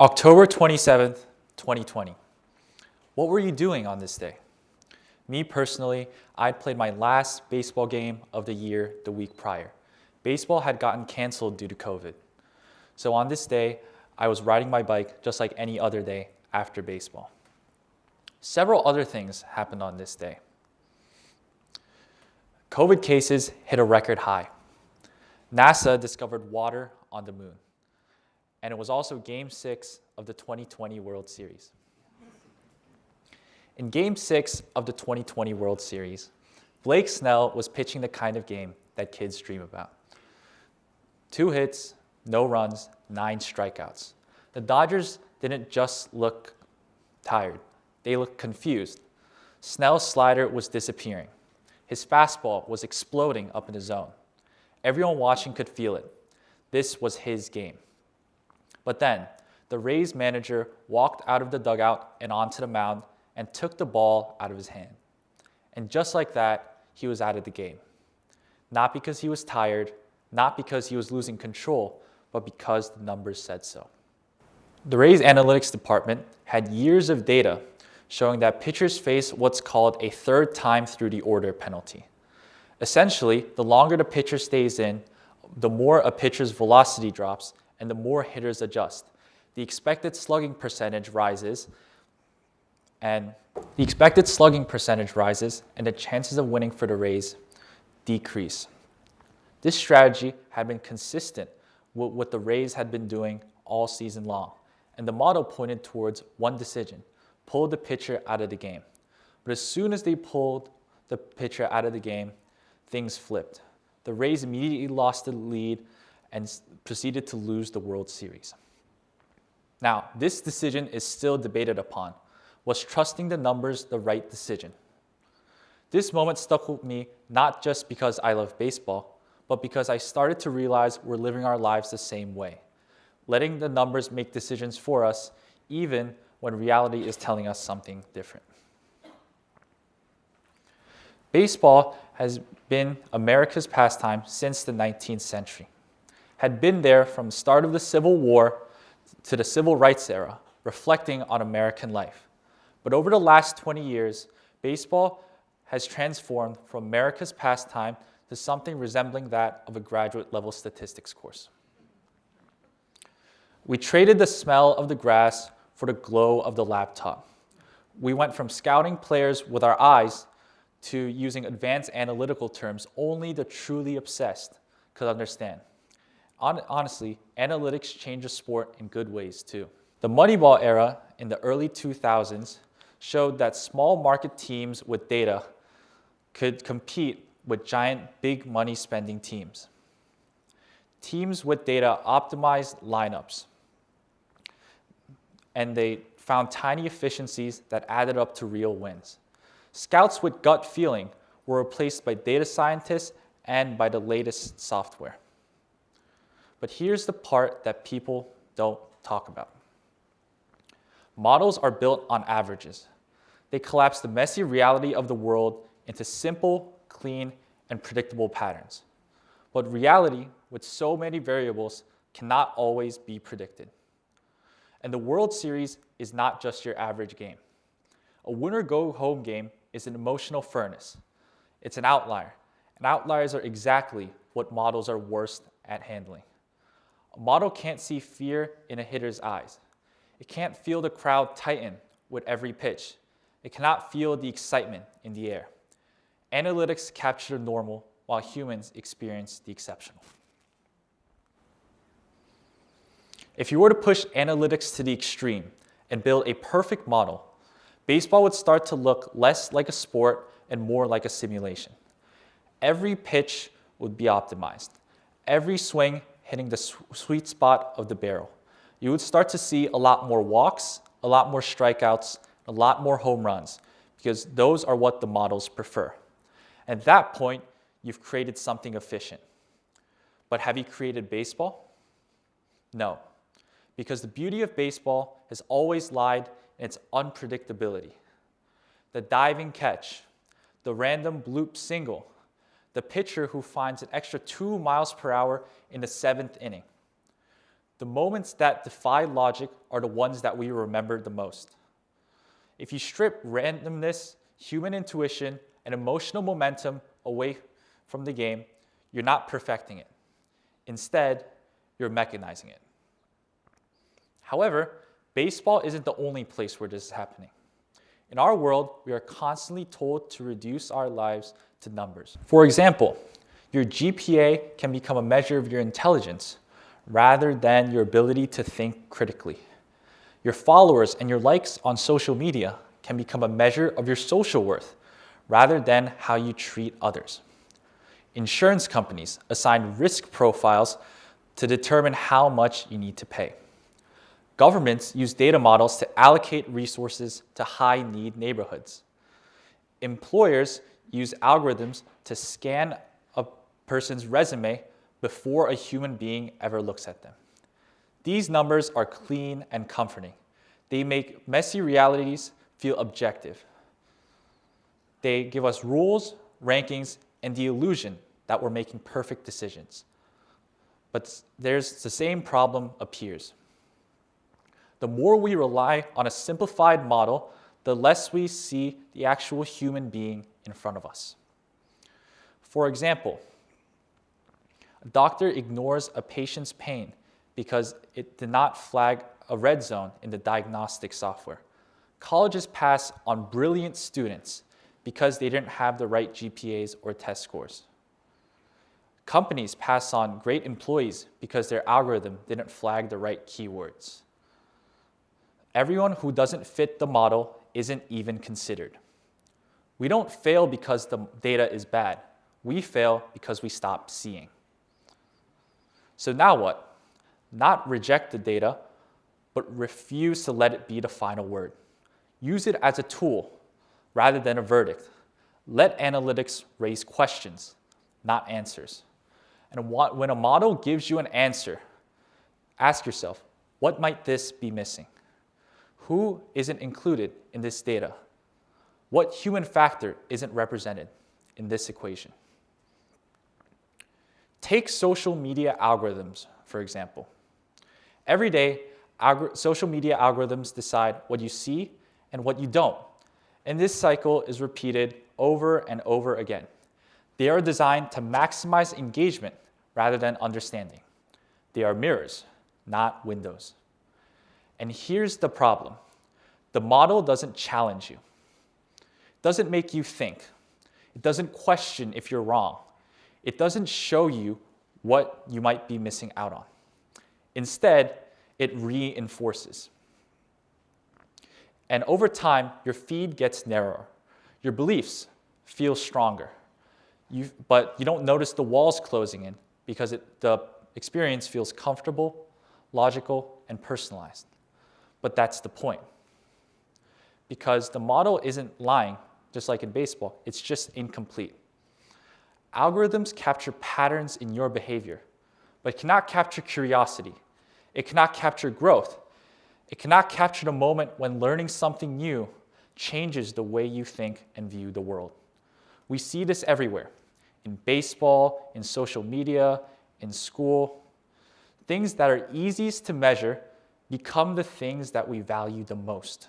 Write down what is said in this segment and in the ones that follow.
October 27th, 2020. What were you doing on this day? Me personally, I'd played my last baseball game of the year the week prior. Baseball had gotten canceled due to COVID. So on this day, I was riding my bike just like any other day after baseball. Several other things happened on this day. COVID cases hit a record high. NASA discovered water on the moon. And it was also Game 6 of the 2020 World Series. In Game 6 of the 2020 World Series, Blake Snell was pitching the kind of game that kids dream about. 2 hits, no runs, 9 strikeouts. The Dodgers didn't just look tired, they looked confused. Snell's slider was disappearing. His fastball was exploding up in the zone. Everyone watching could feel it. This was his game. But then, the Rays manager walked out of the dugout and onto the mound and took the ball out of his hand. And just like that, he was out of the game. Not because he was tired, not because he was losing control, but because the numbers said so. The Rays analytics department had years of data showing that pitchers face what's called a third time through the order penalty. Essentially, the longer the pitcher stays in, the more a pitcher's velocity drops and the more hitters adjust. The expected slugging percentage rises, and the chances of winning for the Rays decrease. This strategy had been consistent with what the Rays had been doing all season long, and the model pointed towards one decision: pull the pitcher out of the game. But as soon as they pulled the pitcher out of the game, things flipped. The Rays immediately lost the lead and proceeded to lose the World Series. Now, this decision is still debated upon. Was trusting the numbers the right decision? This moment stuck with me not just because I love baseball, but because I started to realize we're living our lives the same way, letting the numbers make decisions for us, even when reality is telling us something different. Baseball has been America's pastime since the 19th century, had been there from the start of the Civil War to the Civil Rights era, reflecting on American life. But over the last 20 years, baseball has transformed from America's pastime to something resembling that of a graduate-level statistics course. We traded the smell of the grass for the glow of the laptop. We went from scouting players with our eyes to using advanced analytical terms only the truly obsessed could understand. Honestly, analytics changed the sport in good ways too. The Moneyball era in the early 2000s showed that small market teams with data could compete with giant big money spending teams. Teams with data optimized lineups, and they found tiny efficiencies that added up to real wins. Scouts with gut feeling were replaced by data scientists and by the latest software. But here's the part that people don't talk about. Models are built on averages. They collapse the messy reality of the world into simple, clean, and predictable patterns. But reality, with so many variables, cannot always be predicted. And the World Series is not just your average game. A winner-go-home game is an emotional furnace. It's an outlier, and outliers are exactly what models are worst at handling. A model can't see fear in a hitter's eyes. It can't feel the crowd tighten with every pitch. It cannot feel the excitement in the air. Analytics capture the normal, while humans experience the exceptional. If you were to push analytics to the extreme and build a perfect model, baseball would start to look less like a sport and more like a simulation. Every pitch would be optimized. Every swing hitting the sweet spot of the barrel. You would start to see a lot more walks, a lot more strikeouts, a lot more home runs, because those are what the models prefer. At that point, you've created something efficient. But have you created baseball? No, because the beauty of baseball has always lied in its unpredictability. The diving catch, the random bloop single, the pitcher who finds an extra 2 miles per hour in the 7th inning. The moments that defy logic are the ones that we remember the most. If you strip randomness, human intuition, and emotional momentum away from the game, you're not perfecting it. Instead, you're mechanizing it. However, baseball isn't the only place where this is happening. In our world, we are constantly told to reduce our lives to numbers. For example, your GPA can become a measure of your intelligence rather than your ability to think critically. Your followers and your likes on social media can become a measure of your social worth rather than how you treat others. Insurance companies assign risk profiles to determine how much you need to pay. Governments use data models to allocate resources to high-need neighborhoods. Employers use algorithms to scan a person's resume before a human being ever looks at them. These numbers are clean and comforting. They make messy realities feel objective. They give us rules, rankings, and the illusion that we're making perfect decisions. But there's the same problem appears. The more we rely on a simplified model, the less we see the actual human being in front of us. For example, a doctor ignores a patient's pain because it did not flag a red zone in the diagnostic software. Colleges pass on brilliant students because they didn't have the right GPAs or test scores. Companies pass on great employees because their algorithm didn't flag the right keywords. Everyone who doesn't fit the model isn't even considered. We don't fail because the data is bad. We fail because we stop seeing. So now what? Not reject the data, but refuse to let it be the final word. Use it as a tool rather than a verdict. Let analytics raise questions, not answers. And when a model gives you an answer, ask yourself, what might this be missing? Who isn't included in this data? What human factor isn't represented in this equation? Take social media algorithms, for example. Every day, social media algorithms decide what you see and what you don't. And this cycle is repeated over and over again. They are designed to maximize engagement rather than understanding. They are mirrors, not windows. And here's the problem. The model doesn't challenge you. It doesn't make you think. It doesn't question if you're wrong. It doesn't show you what you might be missing out on. Instead, it reinforces. And over time, your feed gets narrower. Your beliefs feel stronger. But you don't notice the walls closing in because the experience feels comfortable, logical, and personalized. But that's the point. Because the model isn't lying, just like in baseball, it's just incomplete. Algorithms capture patterns in your behavior, but cannot capture curiosity. It cannot capture growth. It cannot capture the moment when learning something new changes the way you think and view the world. We see this everywhere, in baseball, in social media, in school. Things that are easiest to measure become the things that we value the most.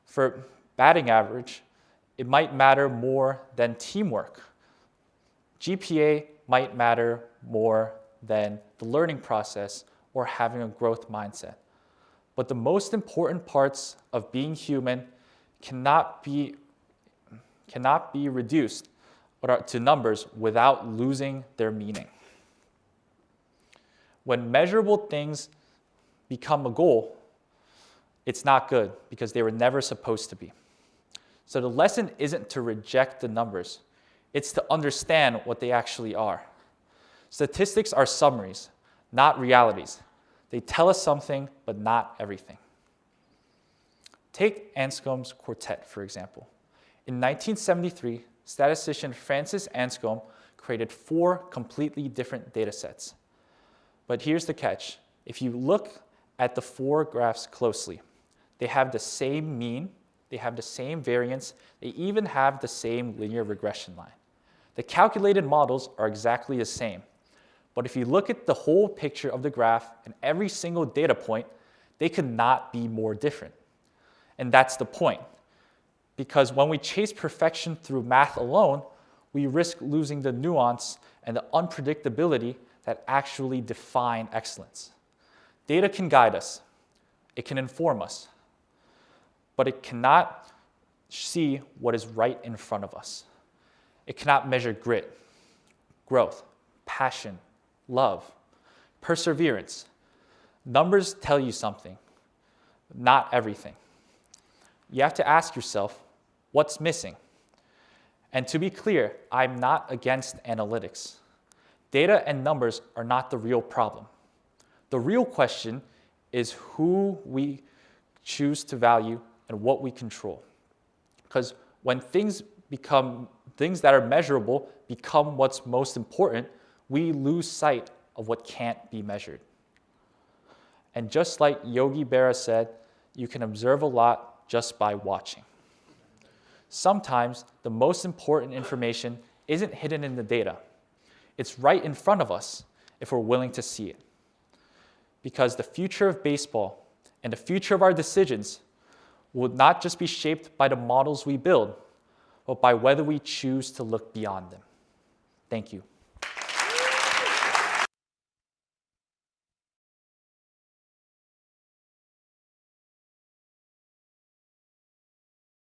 For batting average, it might matter more than teamwork. GPA might matter more than the learning process or having a growth mindset. But the most important parts of being human cannot be reduced to numbers without losing their meaning. When measurable things become a goal, it's not good because they were never supposed to be. So the lesson isn't to reject the numbers. It's to understand what they actually are. Statistics are summaries, not realities. They tell us something, but not everything. Take Anscombe's quartet, for example. In 1973, statistician Francis Anscombe created 4 completely different data sets. But here's the catch. If you look at the 4 graphs closely, they have the same mean, they have the same variance, they even have the same linear regression line. The calculated models are exactly the same, But if you look at the whole picture of the graph and every single data point, they could not be more different. And that's the point. Because when we chase perfection through math alone, we risk losing the nuance and the unpredictability that actually define excellence. Data can guide us. It can inform us. But it cannot see what is right in front of us. It cannot measure grit, growth, passion, love, perseverance. Numbers tell you something, not everything. You have to ask yourself, what's missing? And to be clear, I'm not against analytics. Data and numbers are not the real problem. The real question is who we choose to value and what we control. Because when things that are measurable become what's most important, we lose sight of what can't be measured. And just like Yogi Berra said, you can observe a lot just by watching. Sometimes the most important information isn't hidden in the data. It's right in front of us if we're willing to see it. Because the future of baseball and the future of our decisions will not just be shaped by the models we build, but by whether we choose to look beyond them. Thank you.